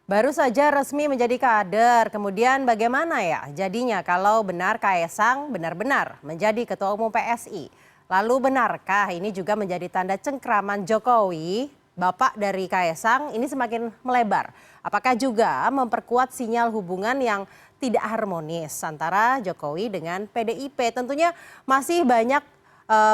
Baru saja resmi menjadi kader, kemudian bagaimana ya jadinya kalau benar Kaesang benar-benar menjadi Ketua Umum PSI? Lalu benarkah ini juga menjadi tanda cengkraman Jokowi, bapak dari Kaesang ini semakin melebar? Apakah juga memperkuat sinyal hubungan yang tidak harmonis antara Jokowi dengan PDIP? Tentunya masih banyak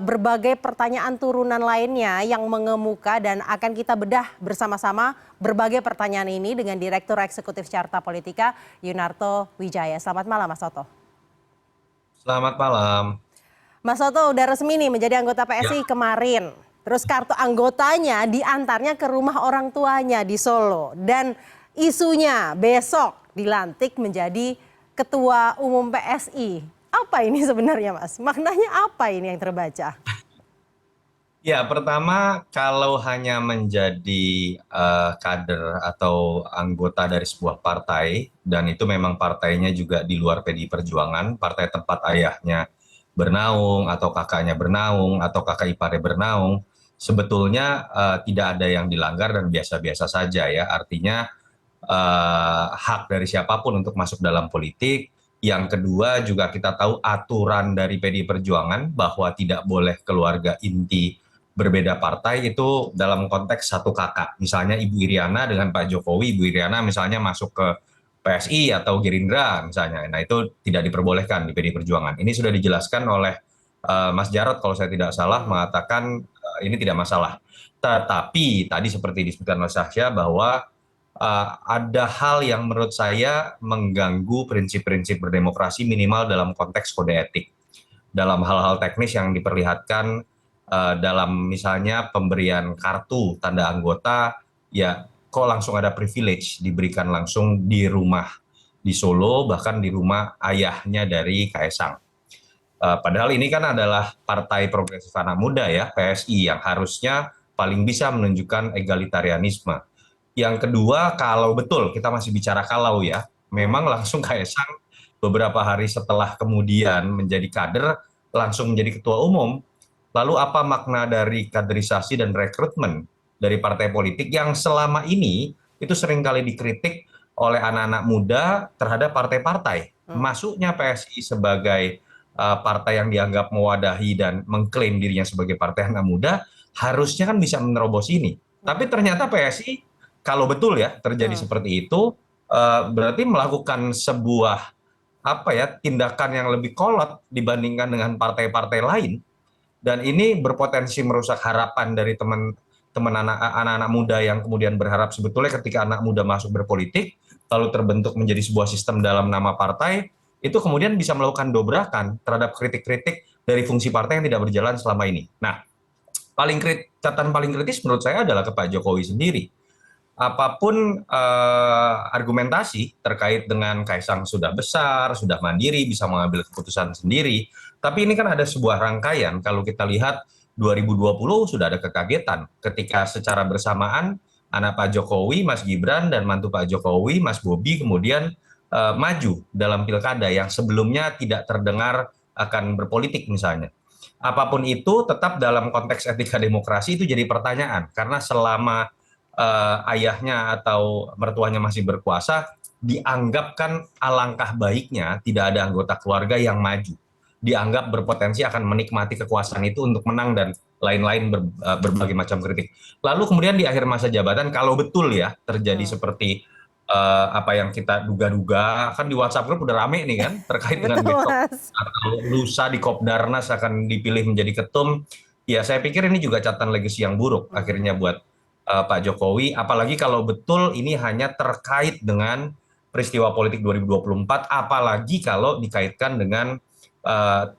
berbagai pertanyaan turunan lainnya yang mengemuka dan akan kita bedah bersama-sama berbagai pertanyaan ini dengan Direktur Eksekutif Carta Politika Yunarto Wijaya. Selamat malam Mas Soto. Selamat malam. Mas Soto udah resmi nih menjadi anggota Ya, PSI kemarin. Terus kartu anggotanya diantarnya ke rumah orang tuanya di Solo. Dan isunya besok dilantik menjadi Ketua Umum PSI. Apa ini sebenarnya Mas? Maknanya apa ini yang terbaca? ya, pertama kalau hanya menjadi kader atau anggota dari sebuah partai dan itu memang partainya juga di luar PDI Perjuangan, partai tempat ayahnya bernaung atau kakaknya bernaung atau kakak iparnya bernaung, sebetulnya tidak ada yang dilanggar dan biasa-biasa saja ya. Artinya hak dari siapapun untuk masuk dalam politik. Yang kedua juga kita tahu aturan dari PDI Perjuangan bahwa tidak boleh keluarga inti berbeda partai itu dalam konteks satu kakak. Misalnya Ibu Iriana dengan Pak Jokowi, Ibu Iriana misalnya masuk ke PSI atau Gerindra misalnya. Nah itu tidak diperbolehkan di PDI Perjuangan. Ini sudah dijelaskan oleh Mas Jarod kalau saya tidak salah mengatakan ini tidak masalah. Tetapi tadi seperti disebutkan oleh Sahya bahwa ada hal yang menurut saya mengganggu prinsip-prinsip berdemokrasi minimal dalam konteks kode etik. Dalam hal-hal teknis yang diperlihatkan dalam misalnya pemberian kartu tanda anggota, ya kok langsung ada privilege diberikan langsung di rumah di Solo, bahkan di rumah ayahnya dari Kaesang. Padahal ini kan adalah Partai Progresif Anak Muda ya, PSI, yang harusnya paling bisa menunjukkan egalitarianisme. Yang kedua, kalau betul kita masih bicara kalau ya, memang langsung Kaesang beberapa hari setelah kemudian menjadi kader langsung menjadi ketua umum. Lalu apa makna dari kaderisasi dan rekrutmen dari partai politik yang selama ini itu seringkali dikritik oleh anak-anak muda terhadap partai-partai. Masuknya PSI sebagai partai yang dianggap mewadahi dan mengklaim dirinya sebagai partai anak muda harusnya kan bisa menerobos ini. Tapi ternyata PSI kalau betul ya terjadi seperti itu, berarti melakukan sebuah apa ya tindakan yang lebih kolot dibandingkan dengan partai-partai lain, dan ini berpotensi merusak harapan dari teman-teman anak-anak muda yang kemudian berharap sebetulnya ketika anak muda masuk berpolitik lalu terbentuk menjadi sebuah sistem dalam nama partai, itu kemudian bisa melakukan dobrakan terhadap kritik-kritik dari fungsi partai yang tidak berjalan selama ini. Nah, catatan paling kritis menurut saya adalah ke Pak Jokowi sendiri. Apapun argumentasi terkait dengan Kaisang sudah besar, sudah mandiri, bisa mengambil keputusan sendiri. Tapi ini kan ada sebuah rangkaian. Kalau kita lihat 2020 sudah ada kekagetan ketika secara bersamaan anak Pak Jokowi, Mas Gibran, dan mantu Pak Jokowi, Mas Bobi, kemudian maju dalam pilkada yang sebelumnya tidak terdengar akan berpolitik misalnya. Apapun itu tetap dalam konteks etika demokrasi itu jadi pertanyaan. Karena selama ayahnya atau mertuanya masih berkuasa, dianggapkan alangkah baiknya tidak ada anggota keluarga yang maju. Dianggap berpotensi akan menikmati kekuasaan itu untuk menang dan lain-lain berbagai macam kritik. Lalu kemudian di akhir masa jabatan, kalau betul ya terjadi seperti apa yang kita duga-duga, kan di WhatsApp group udah rame nih kan terkait dengan Betul besok Mas. atau lusa di Kopdarnas akan dipilih menjadi ketum. Ya saya pikir ini juga catatan legacy yang buruk akhirnya buat Pak Jokowi, apalagi kalau betul ini hanya terkait dengan peristiwa politik 2024, apalagi kalau dikaitkan dengan uh,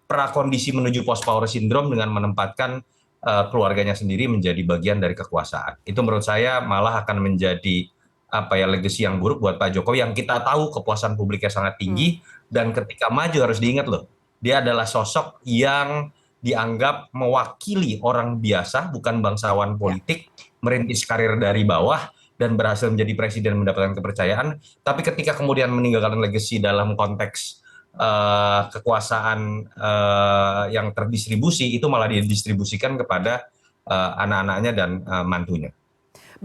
prakondisi menuju post power syndrome dengan menempatkan keluarganya sendiri menjadi bagian dari kekuasaan. Itu menurut saya malah akan menjadi apa ya legacy yang buruk buat Pak Jokowi yang kita tahu kepuasan publiknya sangat tinggi, dan ketika maju harus diingat loh, dia adalah sosok yang dianggap mewakili orang biasa, bukan bangsawan Ya. politik, merintis karir dari bawah dan berhasil menjadi presiden mendapatkan kepercayaan. Tapi ketika kemudian meninggalkan legacy dalam konteks kekuasaan yang terdistribusi, itu malah didistribusikan kepada anak-anaknya dan mantunya.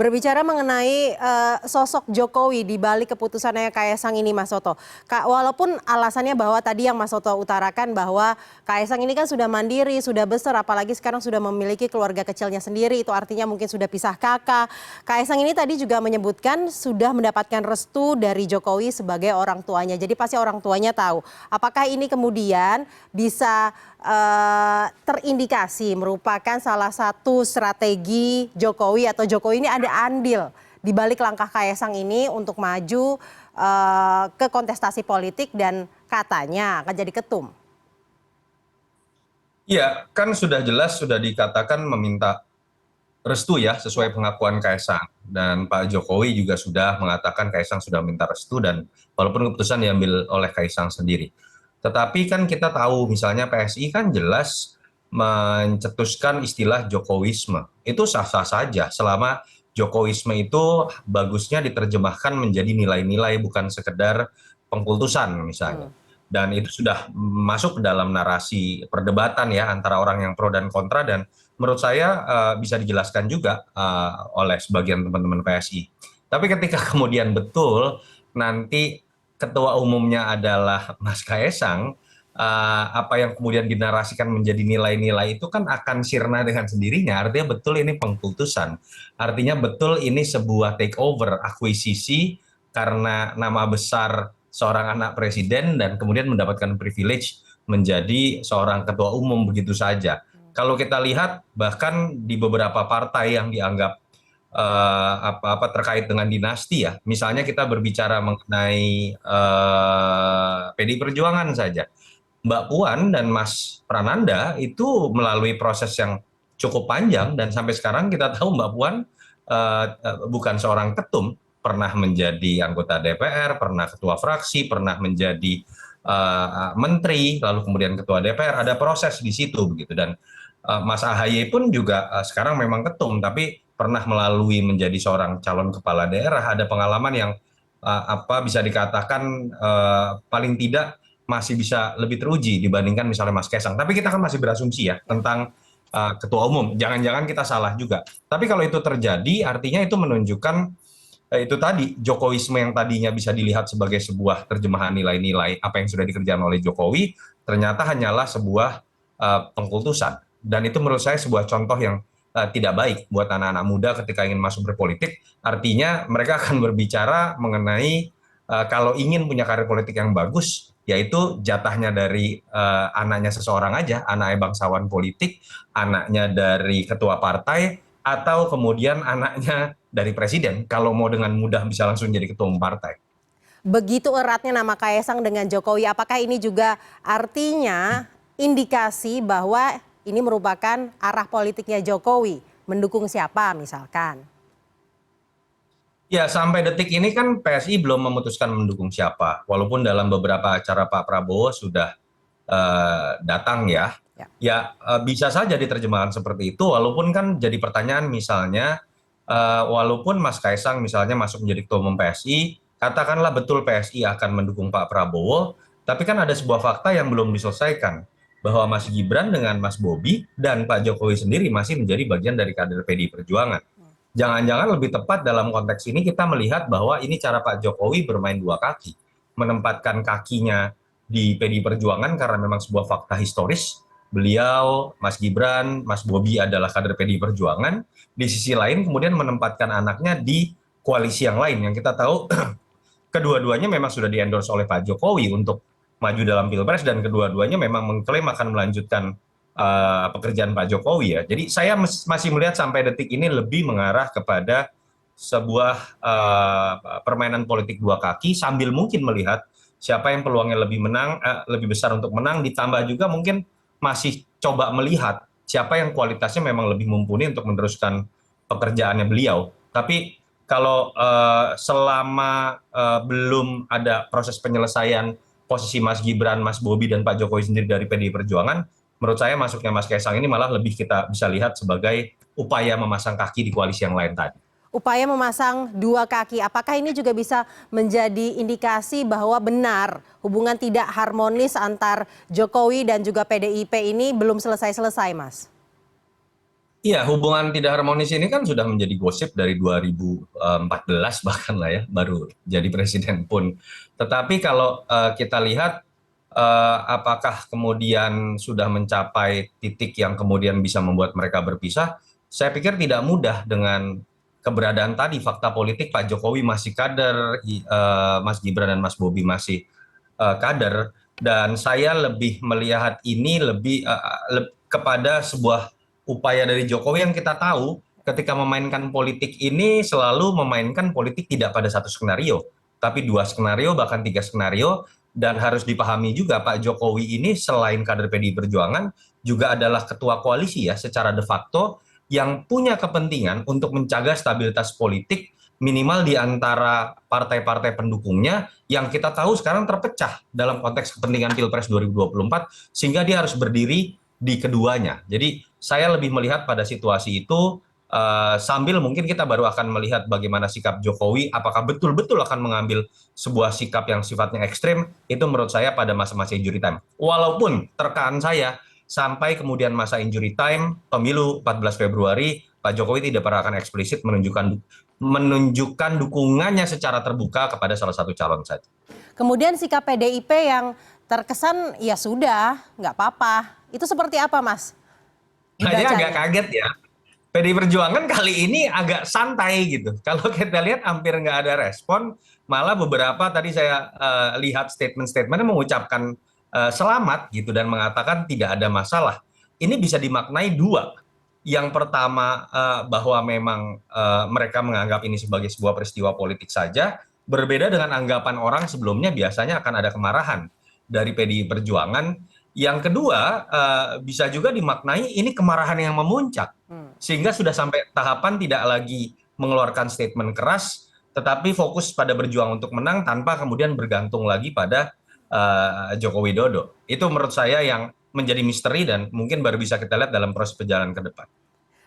Berbicara mengenai sosok Jokowi di balik keputusannya Kaisang ini, Mas Toto. Walaupun alasannya bahwa tadi yang Mas Toto utarakan bahwa Kaisang ini kan sudah mandiri, sudah besar, apalagi sekarang sudah memiliki keluarga kecilnya sendiri, itu artinya mungkin sudah pisah kakak. Kaisang ini tadi juga menyebutkan sudah mendapatkan restu dari Jokowi sebagai orang tuanya. Jadi pasti orang tuanya tahu. Apakah ini kemudian bisa terindikasi merupakan salah satu strategi Jokowi atau Jokowi ini ada andil di balik langkah Kaisang ini untuk maju ke kontestasi politik dan katanya akan jadi ketum? Iya, kan sudah jelas sudah dikatakan meminta restu ya sesuai pengakuan Kaisang, dan Pak Jokowi juga sudah mengatakan Kaisang sudah minta restu, dan walaupun keputusan diambil oleh Kaisang sendiri. Tetapi kan kita tahu misalnya PSI kan jelas mencetuskan istilah Jokowisme. Itu sah-sah saja selama Jokowisme itu bagusnya diterjemahkan menjadi nilai-nilai, bukan sekedar pengkultusan misalnya. Dan itu sudah masuk ke dalam narasi perdebatan ya antara orang yang pro dan kontra, dan menurut saya bisa dijelaskan juga oleh sebagian teman-teman PSI. Tapi ketika kemudian betul nanti ketua umumnya adalah Mas Kaisang, apa yang kemudian dinarasikan menjadi nilai-nilai itu kan akan sirna dengan sendirinya. Artinya betul ini pengkultusan. Artinya betul ini sebuah takeover, akuisisi karena nama besar seorang anak presiden dan kemudian mendapatkan privilege menjadi seorang ketua umum begitu saja. Kalau kita lihat bahkan di beberapa partai yang dianggap terkait dengan dinasti ya. Misalnya kita berbicara mengenai PDI Perjuangan saja. Mbak Puan dan Mas Prananda itu melalui proses yang cukup panjang, dan sampai sekarang kita tahu Mbak Puan bukan seorang ketum, pernah menjadi anggota DPR, pernah ketua fraksi, pernah menjadi menteri, lalu kemudian ketua DPR. Ada proses di situ begitu. Dan Mas AHY pun juga sekarang memang ketum, tapi pernah melalui menjadi seorang calon kepala daerah, ada pengalaman yang bisa dikatakan paling tidak masih bisa lebih teruji dibandingkan misalnya Mas Kaisang. Tapi kita kan masih berasumsi ya tentang ketua umum. Jangan-jangan kita salah juga. Tapi kalau itu terjadi, artinya itu menunjukkan itu tadi Jokowisme yang tadinya bisa dilihat sebagai sebuah terjemahan nilai-nilai apa yang sudah dikerjakan oleh Jokowi, ternyata hanyalah sebuah pengkultusan. Dan itu menurut saya sebuah contoh yang tidak baik buat anak-anak muda ketika ingin masuk berpolitik. Artinya mereka akan berbicara mengenai kalau ingin punya karir politik yang bagus, yaitu jatahnya dari anaknya seseorang aja, anaknya bangsawan politik, anaknya dari ketua partai, atau kemudian anaknya dari presiden, kalau mau dengan mudah bisa langsung jadi ketua umum partai. Begitu eratnya nama Kaisang dengan Jokowi, apakah ini juga artinya indikasi bahwa ini merupakan arah politiknya Jokowi, mendukung siapa misalkan? Ya, sampai detik ini kan PSI belum memutuskan mendukung siapa, walaupun dalam beberapa acara Pak Prabowo sudah datang ya. Ya. Ya, bisa saja diterjemahkan seperti itu, walaupun kan jadi pertanyaan misalnya, walaupun Mas Kaisang misalnya masuk menjadi ketua umum PSI, katakanlah betul PSI akan mendukung Pak Prabowo, tapi kan ada sebuah fakta yang belum diselesaikan, bahwa Mas Gibran dengan Mas Bobi dan Pak Jokowi sendiri masih menjadi bagian dari kader PDI Perjuangan. Jangan-jangan lebih tepat dalam konteks ini kita melihat bahwa ini cara Pak Jokowi bermain dua kaki, menempatkan kakinya di PDI Perjuangan karena memang sebuah fakta historis. Beliau, Mas Gibran, Mas Bobi adalah kader PDI Perjuangan. Di sisi lain kemudian menempatkan anaknya di koalisi yang lain yang kita tahu kedua-duanya memang sudah di-endorse oleh Pak Jokowi untuk maju dalam Pilpres, dan kedua-duanya memang mengklaim akan melanjutkan pekerjaan Pak Jokowi ya. Jadi saya masih melihat sampai detik ini lebih mengarah kepada sebuah permainan politik dua kaki, sambil mungkin melihat siapa yang peluangnya lebih besar untuk menang, ditambah juga mungkin masih coba melihat siapa yang kualitasnya memang lebih mumpuni untuk meneruskan pekerjaannya beliau. Tapi kalau selama belum ada proses penyelesaian posisi Mas Gibran, Mas Bobi, dan Pak Jokowi sendiri dari PDI Perjuangan, menurut saya masuknya Mas Kaisang ini malah lebih kita bisa lihat sebagai upaya memasang kaki di koalisi yang lain tadi. Upaya memasang dua kaki, apakah ini juga bisa menjadi indikasi bahwa benar hubungan tidak harmonis antar Jokowi dan juga PDIP ini belum selesai-selesai, Mas? Iya, hubungan tidak harmonis ini kan sudah menjadi gosip dari 2014 bahkan lah ya, baru jadi presiden pun. Tetapi kalau kita lihat apakah kemudian sudah mencapai titik yang kemudian bisa membuat mereka berpisah, saya pikir tidak mudah dengan keberadaan tadi fakta politik Pak Jokowi masih kader, Mas Gibran dan Mas Bobi masih kader, dan saya lebih melihat ini lebih kepada sebuah upaya dari Jokowi yang kita tahu ketika memainkan politik ini selalu memainkan politik tidak pada satu skenario, tapi dua skenario bahkan tiga skenario. Dan harus dipahami juga Pak Jokowi ini selain kader PDI Perjuangan juga adalah ketua koalisi ya secara de facto yang punya kepentingan untuk menjaga stabilitas politik minimal di antara partai-partai pendukungnya yang kita tahu sekarang terpecah dalam konteks kepentingan Pilpres 2024 sehingga dia harus berdiri di keduanya. Jadi saya lebih melihat pada situasi itu sambil mungkin kita baru akan melihat bagaimana sikap Jokowi, apakah betul-betul akan mengambil sebuah sikap yang sifatnya ekstrim, itu menurut saya pada masa-masa injury time. Walaupun terkaan saya, sampai kemudian masa injury time, pemilu 14 Februari, Pak Jokowi tidak pernah akan eksplisit menunjukkan dukungannya secara terbuka kepada salah satu calon saja. Kemudian sikap PDIP yang terkesan ya sudah, nggak apa-apa. Itu seperti apa, Mas? Saya agak Dibacanya. kaget ya. PDI Perjuangan kali ini agak santai gitu. Kalau kita lihat hampir nggak ada respon, malah beberapa tadi saya lihat statement-statementnya mengucapkan selamat gitu dan mengatakan tidak ada masalah. Ini bisa dimaknai dua. Yang pertama bahwa memang mereka menganggap ini sebagai sebuah peristiwa politik saja, berbeda dengan anggapan orang sebelumnya biasanya akan ada kemarahan dari PDI Perjuangan. Yang kedua, bisa juga dimaknai ini kemarahan yang memuncak, sehingga sudah sampai tahapan tidak lagi mengeluarkan statement keras, tetapi fokus pada berjuang untuk menang tanpa kemudian bergantung lagi pada Joko Widodo. Itu menurut saya yang menjadi misteri dan mungkin baru bisa kita lihat dalam proses perjalanan ke depan.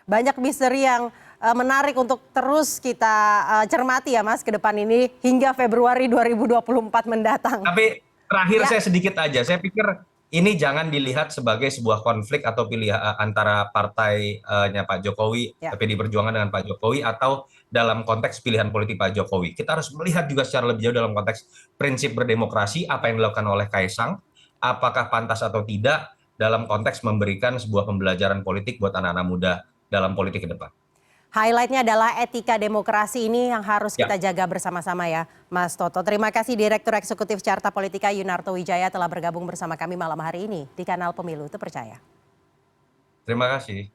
Banyak misteri yang menarik untuk terus kita cermati ya, Mas, ke depan ini hingga Februari 2024 mendatang. Tapi terakhir Ya, saya sedikit aja, saya pikir ini jangan dilihat sebagai sebuah konflik atau pilihan antara partainya Pak Jokowi, ya. PDI Perjuangan dengan Pak Jokowi, atau dalam konteks pilihan politik Pak Jokowi. Kita harus melihat juga secara lebih jauh dalam konteks prinsip berdemokrasi, apa yang dilakukan oleh Kaisang, apakah pantas atau tidak dalam konteks memberikan sebuah pembelajaran politik buat anak-anak muda dalam politik ke depan. Highlightnya adalah etika demokrasi ini yang harus Ya, kita jaga bersama-sama ya, Mas Toto. Terima kasih Direktur Eksekutif Carta Politika Yunarto Wijaya telah bergabung bersama kami malam hari ini di kanal Pemilu Terpercaya. terima kasih.